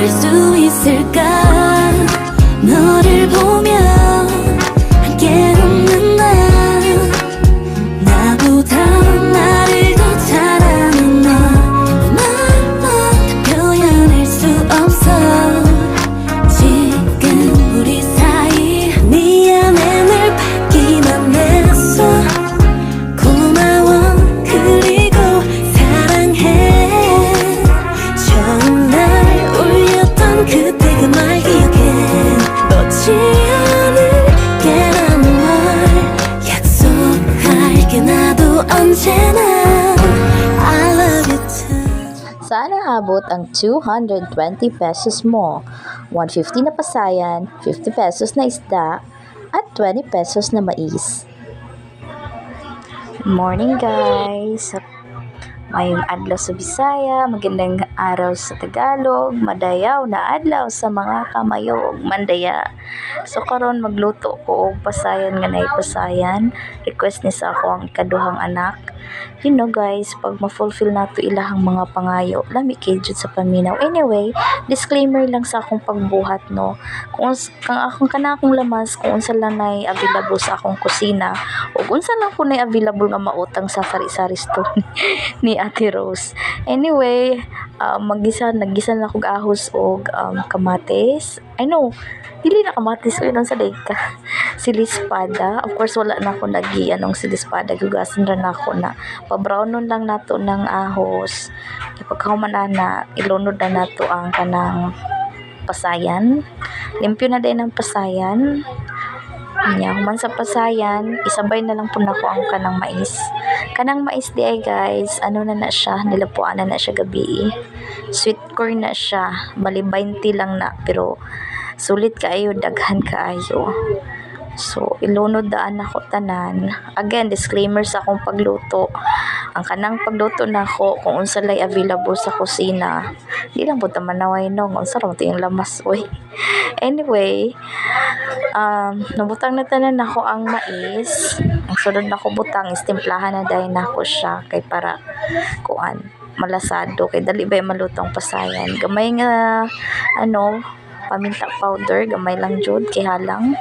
할 수 있을까 너를 보며 함께 웃는 나 나보다 나를 더 잘 아는 너 말로 다 표현할 수 없어 지금 우리 사이 네 안에 늘 받기만 했어 고마워 그리고 사랑해 처음 날 울렸던 그때 그 말 기억해 놓지 않을게 라는 말 약속할게 나도 언제나 I love you too. Sana habot ang 220 pesos mo, 150 na pasayan, 50 pesos na isda, at 20 pesos na mais. Morning guys! May adlaw sa Bisaya, magandang araw sa Tagalog, madayaw na adlaw sa mga kamayo ug mandaya. So karon magluto ko og pasayan nga nay pasayan. Request ni sa ako ang ikaduhang anak. You know guys, pag ma-fulfill nato ilahang mga pangayo, lami kay jud sa paminaw. Anyway, disclaimer lang sa akong pagbuhat no. Kung akong lamas kung unsa lang nay available sa akong kusina ug unsa lang ko nay available nga mautang sa sari-sari store ni Ate Rose. Anyway, naggisa na kog ahos og kamatis. I know, dili na kamatis o yun sa day ka. Silispada. Of course, wala na ako lagi anong silispada. Gugasan rin ako na pabrownon lang nato ng ahos. Pagkahuman na, ilunod na nato ang kanang pasayan. Limpyo na din ang pasayan. Human sa pasayan, isabay na lang po na ko ang kanang mais. Kanang mais di ay guys, ano na siya, nilapuan na siya gabi. Sweet corn na siya, bali 20 lang na, pero sulit kaayo, daghan kaayo. So, ilunod daan ako tanan. Again, disclaimer sa akong pagluto. Ang kanang pagluto na ako, kung unsa lay available sa kusina. Di lang po tamanaway no, unsa ra mo yung lamas, oy. Anyway, nabutang na tanan ako ang mais. Ang sunod na ko butang, istimplahan na dahil na ako siya, kay para kuan, malasado, kay dali ba malutong pasayan. Gamay nga, paminta powder, gamay lang jud, kay halang.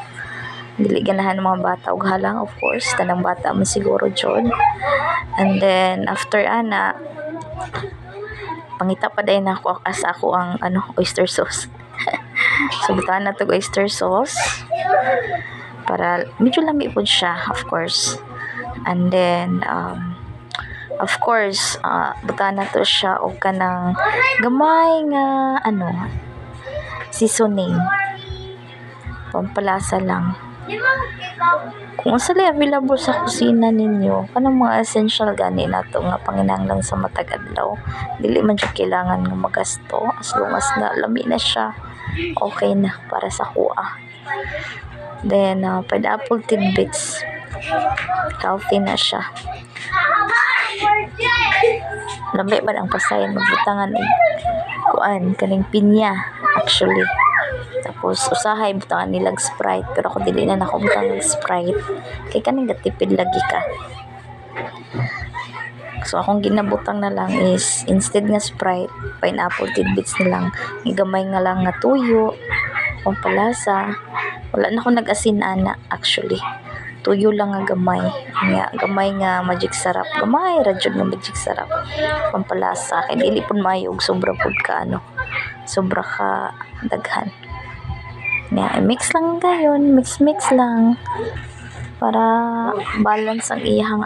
Dili ganahan ng mga bata og halang, of course tanang bata man siguro jud. And then after ana pangita pa dayon ako asa ako ang oyster sauce. So butaan na to oyster sauce para medyo lami po siya, of course. And then of course butaan na to siya og kanang gamay nga seasoning, pampalasa lang. Kung sala available sa kusina ninyo, kanang mga essential gani nato nga panginahanglan sa matag adlaw, dili man jud kailangan nga magasto, as long as na lami na siya, okay na para sa kuha. Then pineapple tidbits, healthy na siya. Lami man ang pasayan, magbutangan og kuan kaning pinya actually. Tapos usahay butangan nilag Sprite, pero ako dili na nako butang ng Sprite kay kaning gatipid lagi ka. So akong ginabutang na lang is instead nga Sprite, pineapple tidbits na lang, igamay nga lang nga tuyo, pampalasa. Wala na ako nag-asin ana actually. Tuyo lang nga gamay. Gamay nga magic sarap. Gamay ra jud nga magic sarap. Pampalasa kay dili pud maayo og sobra pud ka sobra ka daghan. Mix lang gayon, mix lang para balance ang iyang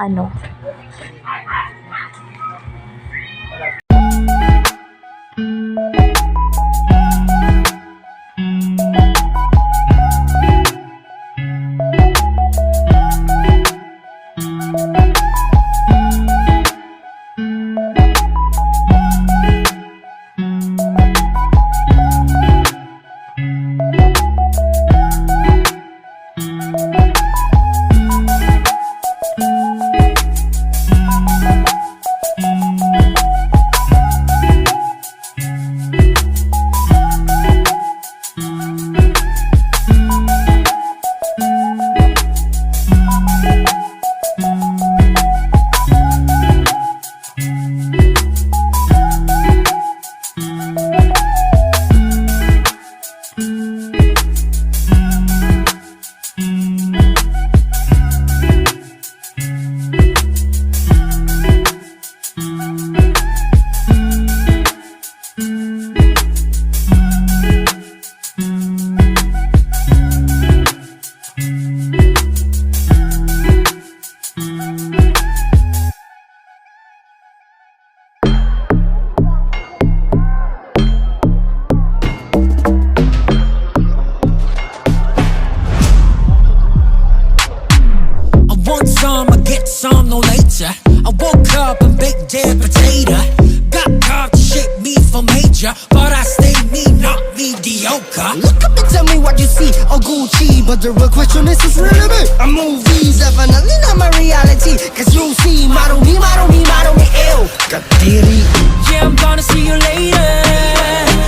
but I stay me, not mediocre. Look up and tell me what you see, oh Gucci. But the real question is who's really me? A movie, definitely not my reality. Cause you see, model me, ew. Katiri. Yeah, I'm gonna see you later.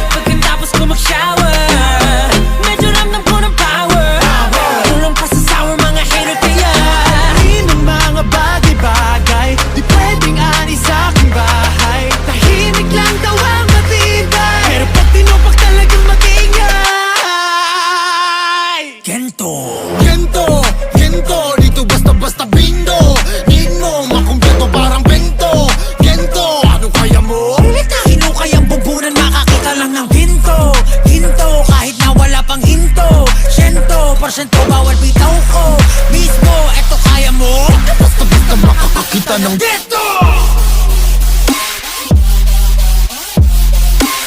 Pagkatapos ko mag-shower, medyo ramdam ko ng power. Tulong pa sa sour mga hater kaya Di ng mga bagay-bagay, di pwedeng ani sa aking bahay. Tahimik lang daw ang matibay, pero pag tinupak talagang magingay. Gento. Gento, gento, dito basta-basta bindo. Need mo, makumpleto parang bento. Gento, ano kaya mo? Hinukay ang bubunan, makakita lang ng hinto. Hinto, kahit na wala pang hinto. Siyento, porsyento, bawal bitaw ko. Mismo, eto kaya mo? Basta-basta makakakita ng Gento!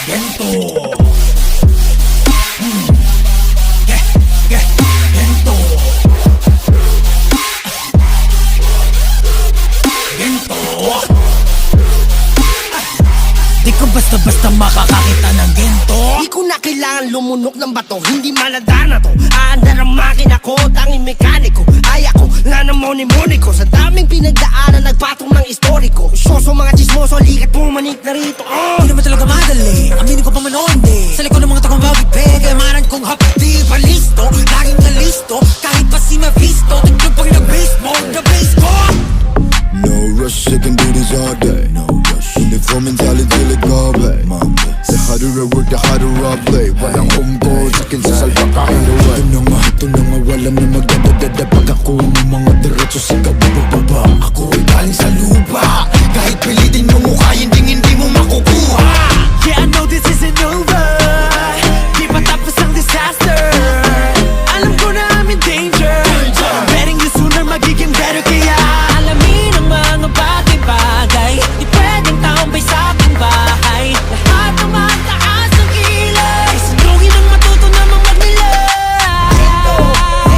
Gento. Gento. Gento. Di ko basta-basta makakakita ng gento. Di ko na kailangan lumunok ng bato, hindi maladar na to. Aandar ang makina ko, tanging mekaniko. Ay ako, nga ng moni-moni ko. Sa daming pinagdaanan, nagpatong ng istoriko. Soso mga chismoso, likat pumanik na rito. Di naman talaga madali, aminin ko pa man onde. Sa likod ng mga takong bagay pege, maran kong hapdi palisto. Laging nalisto, kahit pa si Mephisto. Tignan pag nag-base mo, the-base ko. No rush, I can do this all day. No rush. Uniform mentality till it go away. The harder I work, the harder I play. Walang umbo, sakin sa salpa kahit away. Ito na nga, wala na magdadadada. Pag ako ng mga diretso, sigaw bababa. Ako ay galing sa lupa. Kahit pilitin mo mukha, hindi mo makukuha. Yeah, I know this isn't over. Di pa tapos ang disaster. Alam ko na I'm in danger. Betting you sooner magiging better kaya Alamin ang mga bagay-bagay. Di pwedeng tambay sa aking bahay. Lahat ng mataas ng kilay. Sunugin ang matuto namang magnilay.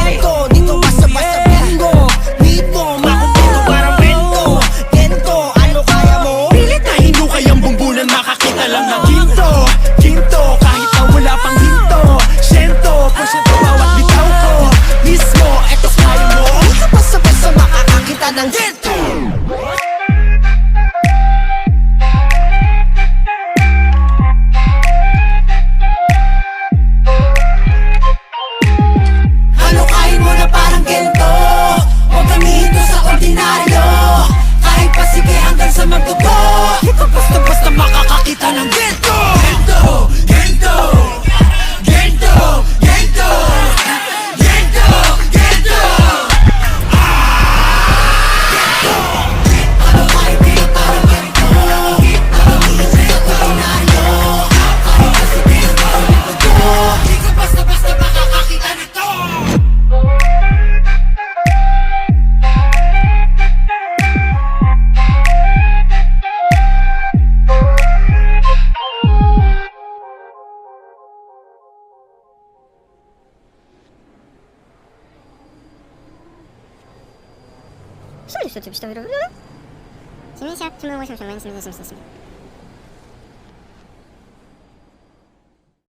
Gento, dito basta-basta bingo. Need mo, makumpleto parang bento. Gento, ano kaya mo? Pilit na hinukay ang bumbunan, makakita lang ng ginto. Ginto, kahit na wala pang hinto. Siyento, porsyento bawat bitaw ko. Mismo, eto kaya mo? Basta-basta makakakita ng gento. Ano kain mo na parang gento? Huwag kang hihinto sa ordinaryo. Kahit pa sige hanggang sa magdugo. Di ko basta-basta makakakita ng gento. Gento! Gento! Gento! Gento! Gento! Gento! Ano kain mo na parang gento? Huwag kang hihinto sa ordinaryo. Kahit pa sige hanggang sa magdugo. Di ko basta-basta makakakita nito. Что ли, что тебе что ли? Семейся, чему 8, 8, 8, 8, 8.